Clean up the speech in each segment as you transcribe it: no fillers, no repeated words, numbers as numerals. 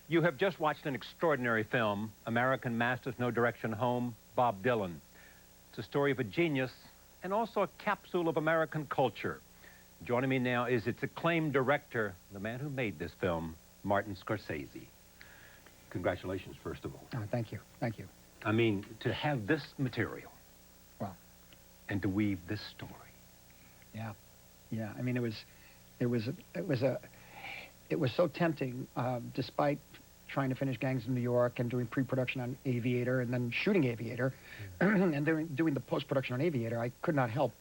You have just watched an extraordinary film, American Masters No Direction Home, Bob Dylan. It's a story of a genius and also a capsule of American culture. Joining me now is its acclaimed director, the man who made this film, Martin Scorsese. Congratulations, first of all. Oh, thank you. Thank you. I mean, to have this material, well, and to weave this story. Yeah, yeah. I mean, it was so tempting, despite trying to finish Gangs of New York and doing pre-production on Aviator and then shooting Aviator, and doing the post-production on Aviator. I could not help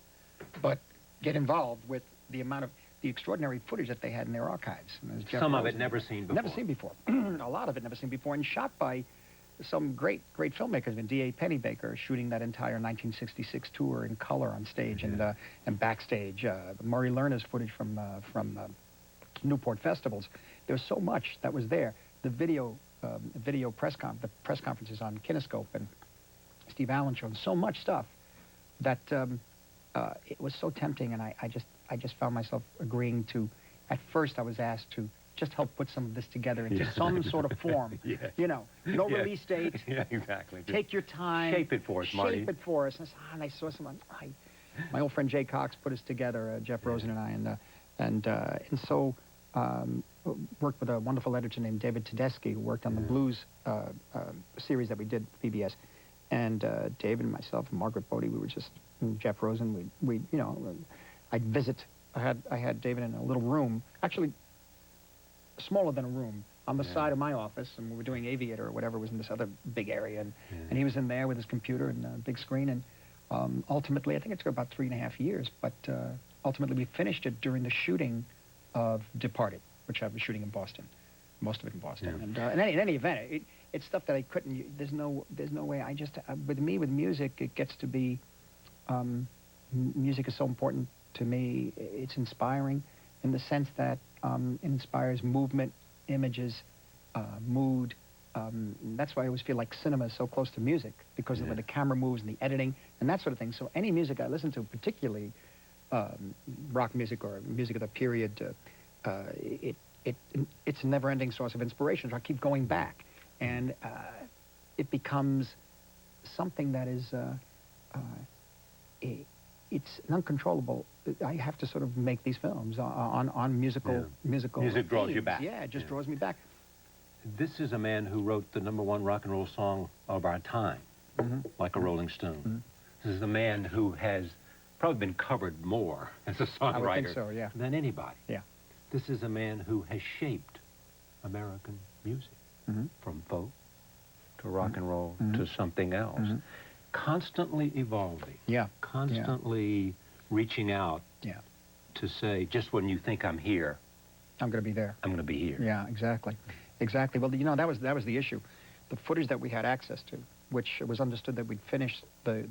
but get involved with the amount of the extraordinary footage that they had in their archives. Some of it never seen before. Never seen before. A lot of it never seen before, and shot by some great filmmakers. And D.A. Pennebaker shooting that entire 1966 tour in color on stage and backstage. Murray Lerner's footage from Newport festivals. There's so much that was there. The press conferences on Kinescope and Steve Allen show, and so much stuff that it was so tempting, and I just found myself agreeing to. At first, I was asked to just help put some of this together into some sort of form. Yeah. You know, no release date. Yeah, exactly. Take your time. Shape it for us, Marty. Shape it for us. And I saw someone. My old friend Jay Cox put us together, Jeff Rosen and I, and so worked with a wonderful editor named David Tedeschi, who worked on the blues series that we did for PBS. And David and myself and Margaret Bodie, we were just, and Jeff Rosen, we you know, I'd visit. I had David in a little room, actually smaller than a room, on the side of my office, and we were doing Aviator or whatever was in this other big area, and he was in there with his computer and a big screen, and ultimately, I think it took about 3.5 years, but ultimately we finished it during the shooting of Departed, which I was shooting in Boston, most of it in Boston. And in any event, it's stuff that I couldn't. There's no way. I just with music, it gets to be. Music is so important to me. It's inspiring in the sense that it inspires movement, images, mood. That's why I always feel like cinema is so close to music, because of where the camera moves and the editing and that sort of thing. So any music I listen to, particularly rock music or music of the period, it's a never-ending source of inspiration. So I keep going back, and it becomes something that is it's uncontrollable. I have to sort of make these films on musical. Music draws you back. Yeah, it just draws me back. This is a man who wrote the #1 rock and roll song of our time, like a Rolling Stone. This is a man who has probably been covered more as a songwriter I would think so, yeah. than anybody. Yeah. This is a man who has shaped American music, from folk to rock and roll to something else, constantly evolving, constantly reaching out to say, just when you think I'm here, I'm going to be there. I'm going to be here. Yeah, exactly. Exactly. Well, you know, that was the issue. The footage that we had access to, which was understood that we'd finished the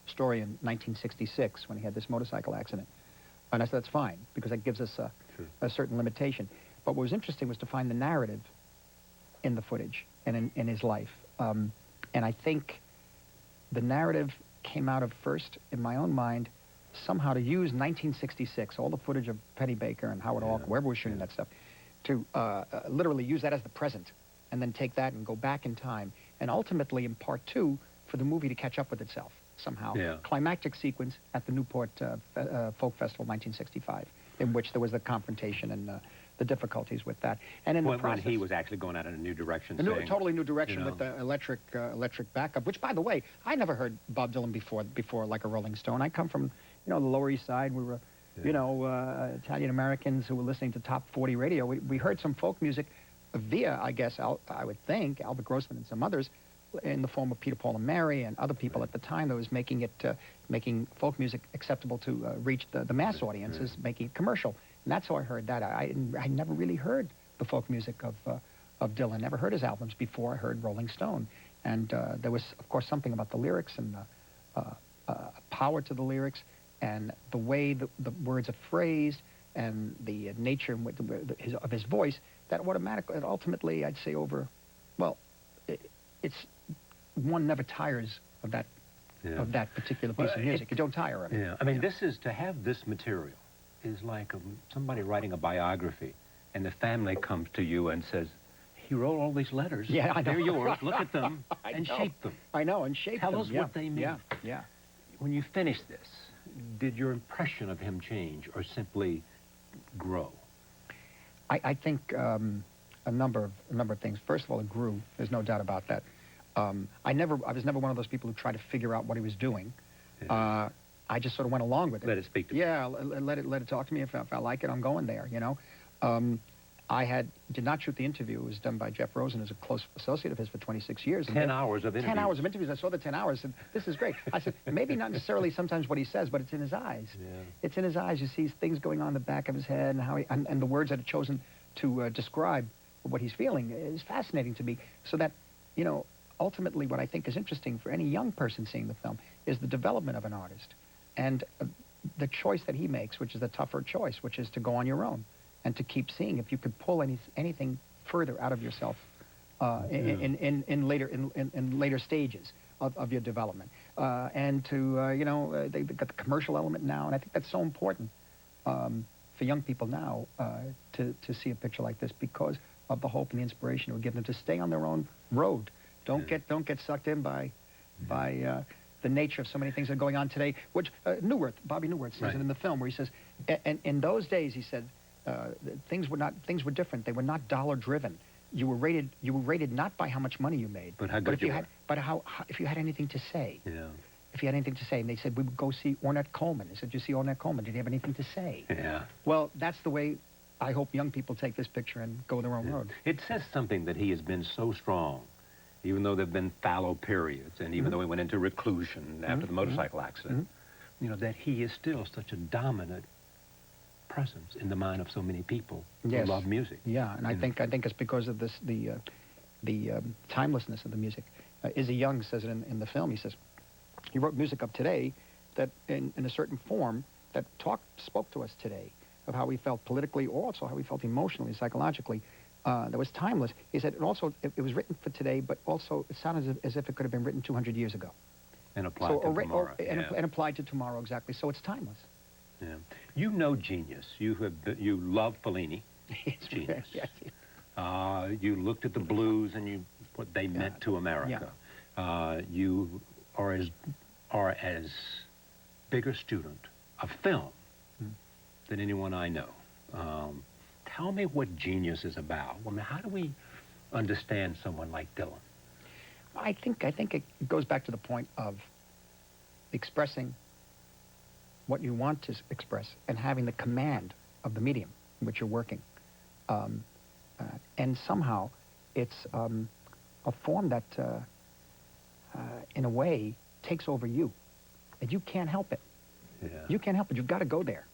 story in 1966 when he had this motorcycle accident. And I said, that's fine, because that gives us a certain limitation. But what was interesting was to find the narrative in the footage and in his life. And I think the narrative came out of, first, in my own mind, somehow to use 1966, all the footage of Pennebaker and Howard Hawks, wherever we're shooting that stuff, to literally use that as the present, and then take that and go back in time, and ultimately in part 2 for the movie to catch up with itself somehow. Climactic sequence at the Newport Folk Festival 1965, in which there was the confrontation and the difficulties with that. And in the process, when he was actually going out in a new direction, totally new direction, with the electric backup, which, by the way, I never heard Bob Dylan before like a Rolling Stone. I come from, the Lower East Side. We were, Italian Americans who were listening to top 40 radio. We heard some folk music via, I guess, I would think, Albert Grossman and some others, in the form of Peter, Paul, and Mary and other people at the time that was making folk music acceptable to reach the mass audiences, making it commercial. And that's how I heard that. I never really heard the folk music of Dylan. Never heard his albums before I heard Rolling Stone. And there was, of course, something about the lyrics and power to the lyrics and the way the words are phrased and the nature of his voice that ultimately, I'd say it's one never tires of that particular piece of music. You don't tire of it. Yeah, I mean, to have this material is like somebody writing a biography, and the family comes to you and says, he wrote all these letters. Yeah, I know. They're yours. Look at them and shape them. I know, and shape them. Tell us what they mean. Yeah. When you finished this, did your impression of him change or simply grow? I think a number of things. First of all, it grew. There's no doubt about that. I was never one of those people who tried to figure out what he was doing. Yeah. I just sort of went along with it. Let it speak to me. Yeah, let it talk to me. If I like it, I'm going there, you know. I did not shoot the interview. It was done by Jeff Rosen, who's a close associate of his for 26 years. 10 hours of interviews. 10 hours of interviews. I saw the 10 hours, and this is great. I said, maybe not necessarily sometimes what he says, but it's in his eyes. Yeah. It's in his eyes. You see things going on in the back of his head, and how and the words that are chosen to describe what he's feeling is fascinating to me. So that, you know, ultimately what I think is interesting for any young person seeing the film is the development of an artist and the choice that he makes, which is the tougher choice, which is to go on your own and to keep seeing if you could pull anything further out of yourself in later stages of your development. And to, you know, they've got the commercial element now, and I think that's so important for young people now to see a picture like this because of the hope and the inspiration it would give them to stay on their own road. Don't get sucked in by the nature of so many things that are going on today, which Bobby Newhart says it in the film, where he says, and in those days, he said, things were different. They were not dollar driven. You were rated not by how much money you made, but how good you were. But if you had anything to say. Yeah. If you had anything to say, and they said we would go see Ornette Coleman. They said, "Did you see Ornette Coleman? Did he have anything to say?" Yeah. Well, that's the way I hope young people take this picture and go their own road. It says something that he has been so strong, even though there have been fallow periods, and even though he went into reclusion after the motorcycle accident, you know, that he is still such a dominant presence in the mind of so many people who love music. Yeah, and I think it's because of this the timelessness of the music. Izzy Young says it in the film. He says he wrote music up today that in a certain form that spoke to us today of how we felt politically or also how we felt emotionally, psychologically. That was timeless. He said it was written for today, but also it sounded as if it could have been written 200 years ago. And applied to tomorrow. And applied to tomorrow, exactly. So it's timeless. Yeah. You know genius. You love Fellini. Genius. Yes. You looked at the blues and what they meant to America. Yeah. You are as big a student of film than anyone I know. Tell me what genius is about. I mean, how do we understand someone like Dylan? I think it goes back to the point of expressing what you want to express and having the command of the medium in which you're working. And somehow it's a form that, in a way, takes over you. And you can't help it. Yeah. You can't help it. You've got to go there.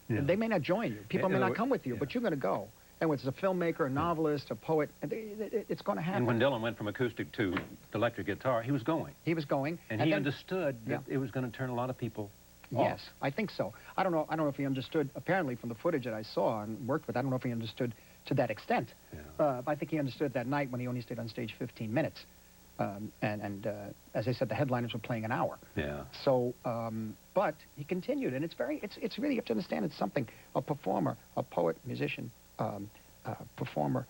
Yeah. They may not join you. People may not come with you, but you're going to go. And whether it's a filmmaker, a novelist, a poet, it's going to happen. And when Dylan went from acoustic to electric guitar, he was going. He was going. And he understood that it was going to turn a lot of people off. Yes, I think so. I don't know if he understood, apparently from the footage that I saw and worked with, I don't know if he understood to that extent. Yeah. I think he understood that night when he only stayed on stage 15 minutes. As I said, the headliners were playing an hour. Yeah. So, but he continued, and it's really, you have to understand, it's something, a performer, a poet, musician, performer,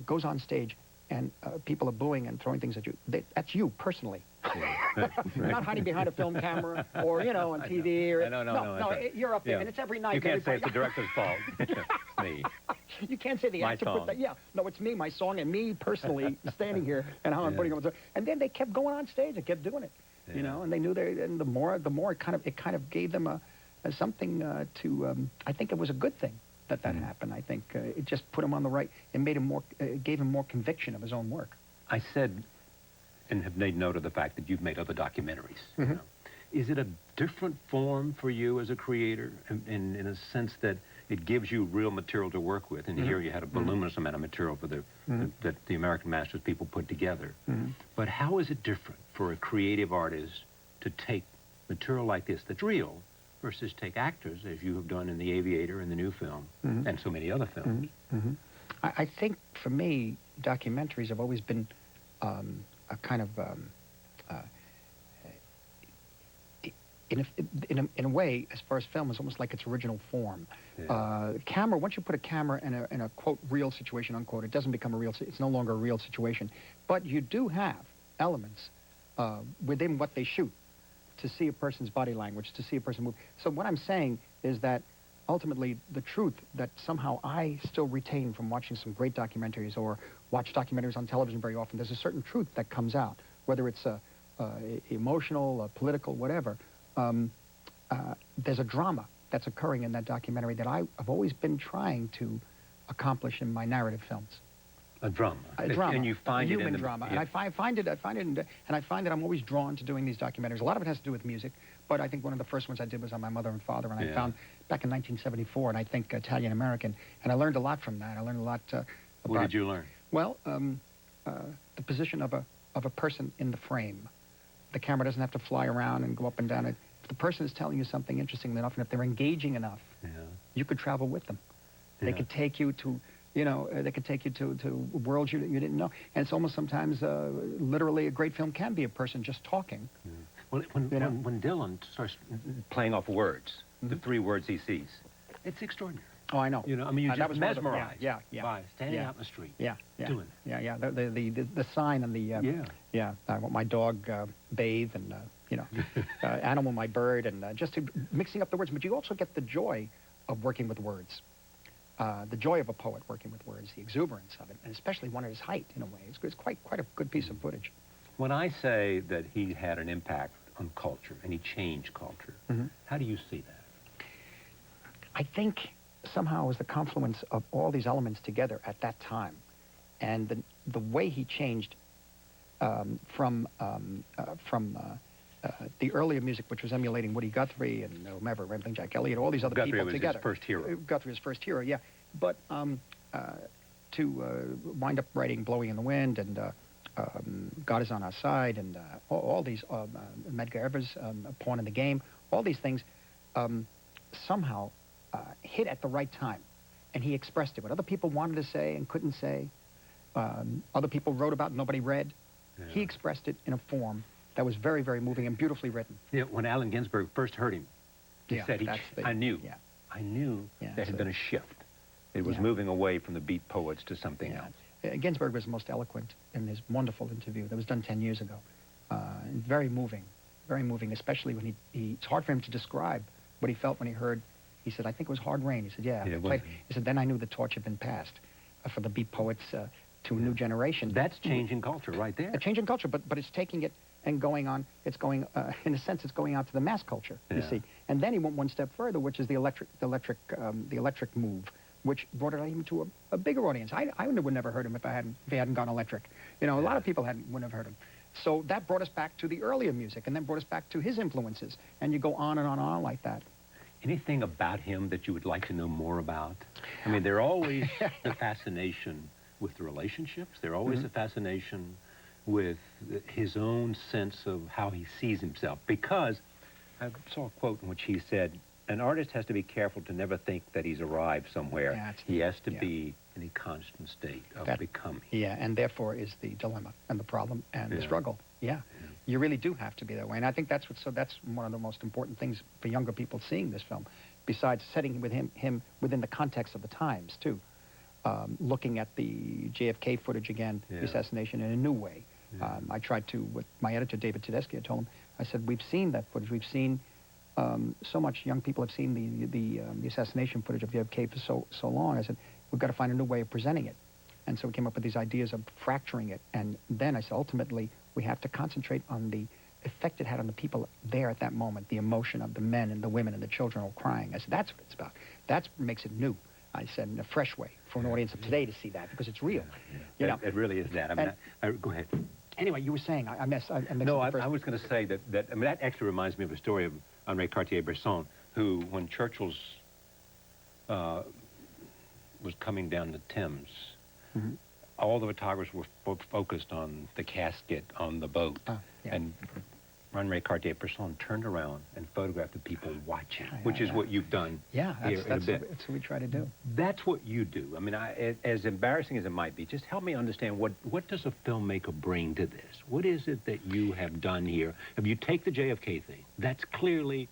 goes on stage, and people are booing and throwing things at you. That's you, personally. Yeah. You're not hiding behind a film camera or, you know, on TV. Or, no, you're up there, and it's every night. You can't say it's the director's fault. It's me. You can't say the actor put that. Yeah, no, it's me, my song, and me personally standing here and how I'm putting it on. And then they kept going on stage and kept doing it, you know. And they knew and the more it kind of gave them a something to. I think it was a good thing that happened. I think it just put him on the right and made him gave him more conviction of his own work. I said, and have made note of the fact that you've made other documentaries. You know. Is it a different form for you as a creator, in a sense that it gives you real material to work with? And here you had a voluminous amount of material for that the American Masters people put together. But how is it different for a creative artist to take material like this that's real versus take actors, as you have done in The Aviator and the new film, and so many other films? I think, for me, documentaries have always been a kind of... in a way, as far as film, is almost like its original form. Yeah. Camera, once you put a camera in a quote real situation, unquote, it doesn't become a real. It's no longer a real situation. But you do have elements within what they shoot to see a person's body language, to see a person move. So what I'm saying is that ultimately the truth that somehow I still retain from watching some great documentaries or watch documentaries on television very often, there's a certain truth that comes out, whether it's emotional, political, whatever. There's a drama that's occurring in that documentary that I've always been trying to accomplish in my narrative films. A drama. A drama. And you find a it human in the drama. yeah. And I find it, and I find that I'm always drawn to doing these documentaries. A lot of it has to do with music, but I think one of the first ones I did was on my mother and father, and I found back in 1974, and I think Italian-American, and I learned a lot from that. I learned a lot about... What did you learn? Well, the position of a person in the frame. The camera doesn't have to fly around and go up and down. If the person is telling you something interesting enough, and if they're engaging enough, you could travel with them. They could take you to... they could take you to worlds you didn't know. And it's almost sometimes, literally, a great film can be a person just talking. Yeah. Well, when Dylan starts playing off words, the three words he sees, it's extraordinary. Oh, I know. I mean, you just mesmerized yeah. by standing out in the street, doing it. Yeah. The sign and the... I want my dog bathe and, animal my bird, and just mixing up the words. But you also get the joy of working with words. The joy of a poet working with words, the exuberance of it, and especially one at his height, in a way. It's quite a good piece of footage. When I say that he had an impact on culture, and he changed culture, how do you see that? I think somehow it was the confluence of all these elements together at that time, and the way he changed from the earlier music, which was emulating Woody Guthrie and whomever, Rambling Jack Elliott, all these other people together. Guthrie was his first hero. Guthrie was his first hero, yeah. But to wind up writing Blowing in the Wind and God Is on Our Side and all these, Medgar Evers, Pawn in the Game, all these things somehow hit at the right time. And he expressed it. What other people wanted to say and couldn't say, other people wrote about and nobody read. Yeah. He expressed it in a form that was very, very moving and beautifully written. Yeah, when Allen Ginsberg first heard him, he said, I knew there had been a shift. It was moving away from the beat poets to something else. Ginsberg was most eloquent in his wonderful interview that was done 10 years ago. Very moving, especially when it's hard for him to describe what he felt when he heard. He said, I think it was Hard Rain. He said, he said, then I knew the torch had been passed for the beat poets to a new generation. That's changing culture right there. Changing culture, but it's taking it and going on, it's going, in a sense, it's going out to the mass culture, you see. And then he went one step further, which is the electric move, which brought it even to a bigger audience. I would never heard him if he hadn't gone electric. A lot of people wouldn't have heard him. So that brought us back to the earlier music, and then brought us back to his influences. And you go on and on and on like that. Anything about him that you would like to know more about? I mean, there's always the fascination with the relationships. There's always the fascination with his own sense of how he sees himself. Because I saw a quote in which he said, an artist has to be careful to never think that he's arrived somewhere. He has to be in a constant state of becoming. Yeah, and therefore is the dilemma and the problem and the struggle. You really do have to be that way. And I think that's one of the most important things for younger people seeing this film, besides setting with him within the context of the times, too. Looking at the JFK footage again, the assassination, in a new way. I tried to, with my editor, David Tedeschi, I told him, I said, we've seen that footage. We've seen so much, young people have seen the assassination footage of JFK for so long. I said, we've got to find a new way of presenting it. And so we came up with these ideas of fracturing it. And then I said, ultimately, we have to concentrate on the effect it had on the people there at that moment, the emotion of the men and the women and the children all crying. I said, that's what it's about. That makes it new. I said, in a fresh way, for an audience of today to see that, because it's real. It really is that. I mean, go ahead. Anyway, you were saying, I missed No, I was going to say that, I mean, that actually reminds me of a story of Henri Cartier-Bresson, who, when Churchill's was coming down the Thames, all the photographers were focused on the casket on the boat. And René Cartier-Bresson turned around and photographed the people watching, which is what you've done. Yeah, here that's in a bit. that's what we try to do. That's what you do. I mean, as embarrassing as it might be, just help me understand what does a filmmaker bring to this? What is it that you have done here? If you take the JFK thing, that's clearly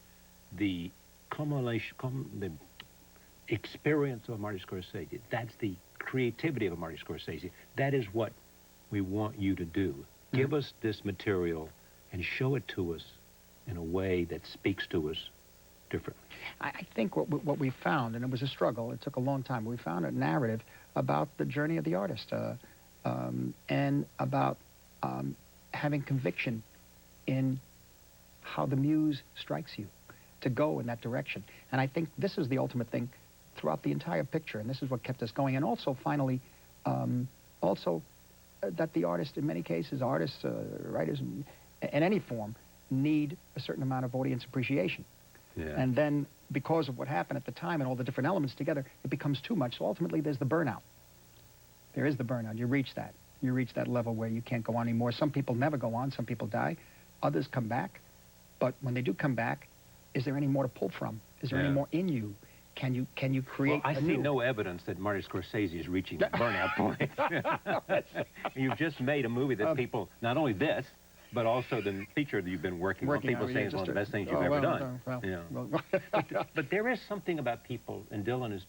the the experience of a Martin Scorsese. That's the creativity of a Martin Scorsese. That is what we want you to do. Give us this material and show it to us in a way that speaks to us differently. I think what we found, and it was a struggle, it took a long time, we found a narrative about the journey of the artist and about having conviction in how the muse strikes you to go in that direction. And I think this is the ultimate thing throughout the entire picture, and this is what kept us going. And also, finally, that the artist, in many cases, artists, writers, in any form, need a certain amount of audience appreciation. Yeah. And then, because of what happened at the time and all the different elements together, it becomes too much. So ultimately, there's the burnout. There is the burnout. You reach that. You reach that level where you can't go on anymore. Some people never go on. Some people die. Others come back. But when they do come back, is there any more to pull from? Is there any more in you? Can you create? Well, I see no evidence that Martin Scorsese is reaching the burnout point. You've just made a movie that people, not only this, but also the feature that you've been working on. People say it's one of the best things you've ever done. But there is something about people, and Dylan is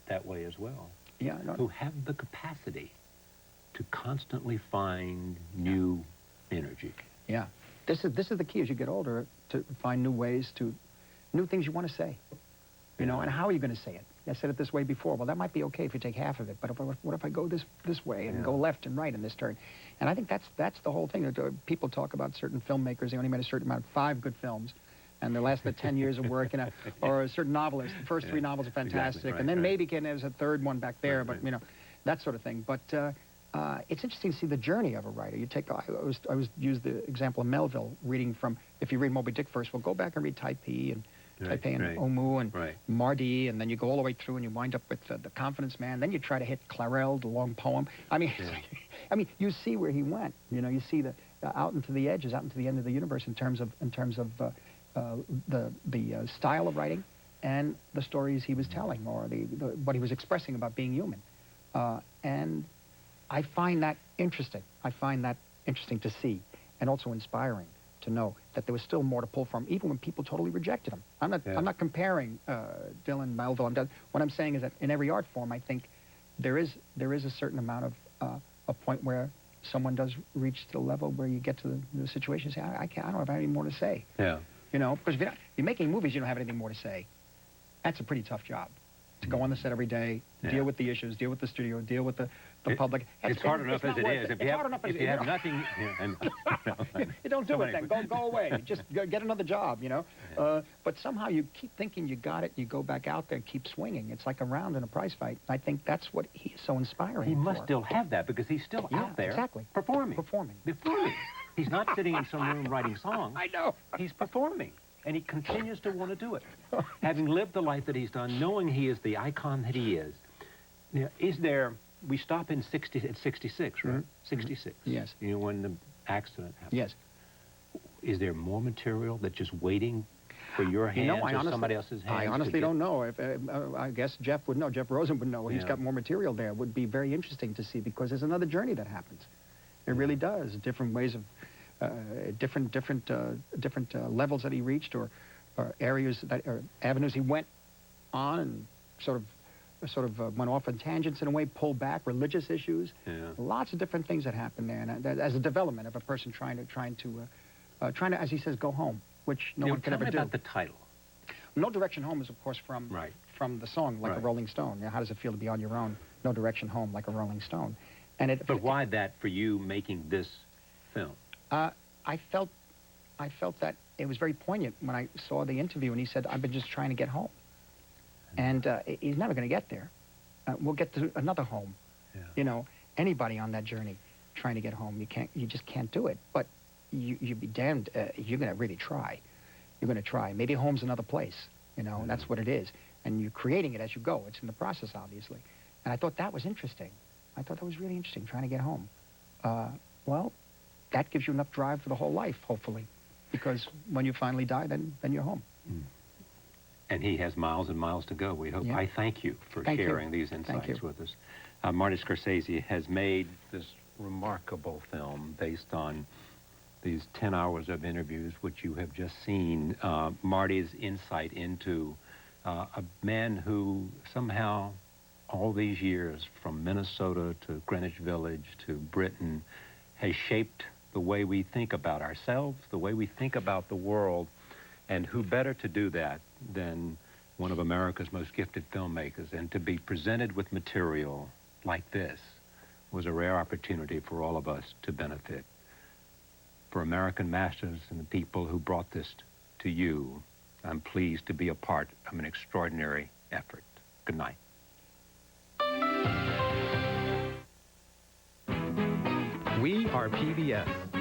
that way as well, who have the capacity to constantly find new energy. Yeah. This is the key as you get older, to find new ways new things you want to say. You know, and how are you going to say it? I said it this way before. Well, that might be okay if you take half of it, but what if I go this way and go left and right in this turn? And I think that's the whole thing. People talk about certain filmmakers. They only made a certain amount of 5 good films, and they lasted 10 years of work. Or a certain novelist. The first 3 novels are fantastic, and then maybe there's a third one back there, but you know, that sort of thing. But it's interesting to see the journey of a writer. You take I was use the example of Melville, reading from, if you read Moby Dick first, well, go back and read Taipei and Omu and Mardi, and then you go all the way through and you wind up with the Confidence Man. Then you try to hit Clarel, the long poem. I mean, I mean, you see where he went. You know, you see the out into the edges, out into the end of the universe in terms of the style of writing and the stories he was telling, or what he was expressing about being human. And I find that interesting. I find that interesting to see, and also inspiring to know that there was still more to pull from, even when people totally rejected him. I'm not comparing Dylan, Melville. What I'm saying is that in every art form, I think there is a certain amount of a point where someone does reach the level where you get to the situation and say, I don't have any more to say. Yeah. You know, because if you're making movies, you don't have anything more to say. That's a pretty tough job. To go on the set every day, deal with the issues, deal with the studio, deal with the public. It's hard enough as it is. If you have nothing, you don't do it then. Go away. Just get another job, you know. But somehow you keep thinking you got it, you go back out there and keep swinging. It's like a round in a prize fight. I think that's what he's so inspiring. He must still have that, because he's still out there performing. He's not sitting in some room writing songs. I know. He's performing. And he continues to want to do it. Having lived the life that he's done, knowing he is the icon that he is. Now, we stop in 66, right? 66. Yes. You know, when the accident happened. Yes. Is there more material that's just waiting for your hands or somebody else's hands? I honestly don't know. I guess Jeff would know. Jeff Rosen would know. He's got more material there. It would be very interesting to see, because there's another journey that happens. It really does. Different ways of... different levels that he reached, or areas that, or avenues he went on, and sort of went off on tangents in a way, pulled back, religious issues. Lots of different things that happen there, and as a development of a person trying to, as he says, go home, which no one can ever do. Tell me about the title. No Direction Home is, of course, from the song, Like a Rolling Stone. You know, how does it feel to be on your own? No direction home, like a rolling stone. But why that for you making this film? I felt that it was very poignant when I saw the interview, and he said, I've been just trying to get home. And he's never going to get there. We'll get to another home. You know, anybody on that journey trying to get home, you just can't do it. But you'd be damned, you're going to really try. You're going to try. Maybe home's another place, you know, and that's what it is. And you're creating it as you go. It's in the process, obviously. And I thought that was interesting. I thought that was really interesting, trying to get home. Well, that gives you enough drive for the whole life, hopefully. because when you finally die, then you're home. And he has miles and miles to go. We hope. Yeah. I thank you for sharing these insights with us. Martin Scorsese has made this remarkable film based on these 10 hours of interviews, which you have just seen. Marty's insight into a man who somehow, all these years, from Minnesota to Greenwich Village to Britain, has shaped the way we think about ourselves, the way we think about the world, and who better to do that than one of America's most gifted filmmakers. And to be presented with material like this was a rare opportunity for all of us to benefit. For American Masters and the people who brought this to you, I'm pleased to be a part of an extraordinary effort. Good night. We are PBS.